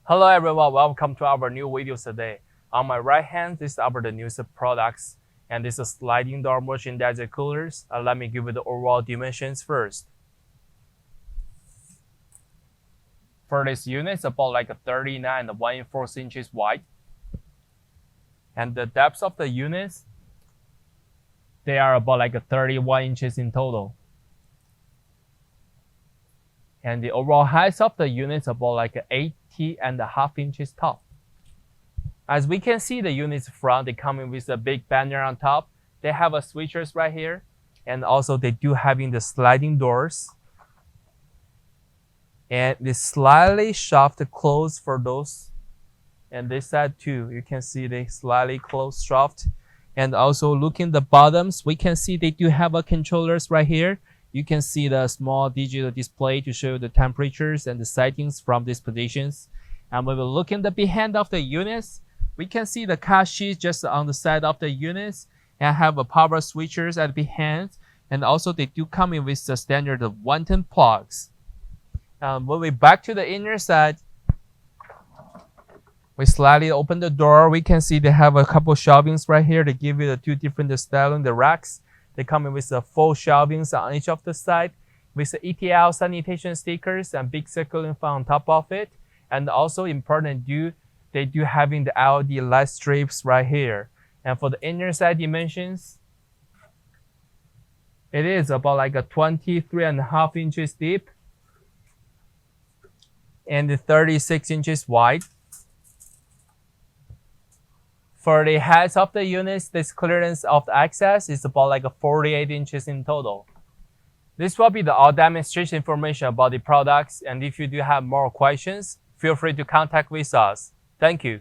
Hello everyone, welcome to our new video today. On my right hand, this is our the newest products, and this is sliding door merchandise coolers. Let me give you the overall dimensions first. For this unit, it's about like a 39 and 1 4 inches wide. And the depths of the units, they are about like a 31 inches in total. And the overall height of the unit is about like 80.5 inches tall. As we can see, the units front, they come in with a big banner on top. They have a switchers right here, and also they do having the sliding doors. And the slightly shaft closed for those. And this side too, you can see the slightly closed shaft. And also looking the bottoms, we can see they do have a controllers right here. You can see the small digital display to show the temperatures and the settings from these positions. And when we look in the behind of the units, we can see the car sheet just on the side of the units and have a power switchers at the behind. And also they do come in with the standard of 110 plugs. When we back to the inner side, we slightly open the door. We can see they have a couple shelvings right here. They give you the two different styling, the racks. They come in with the full shelvings on each of the side with the ETL sanitation stickers and big circling fan on top of it. And also important, they do having the LED light strips right here. And for the inner side dimensions, it is about like a 23.5 inches deep and 36 inches wide. For the height of the units, this clearance of the access is about like a 48 inches in total. This will be the all demonstration information about the products, and if you do have more questions, feel free to contact with us. Thank you.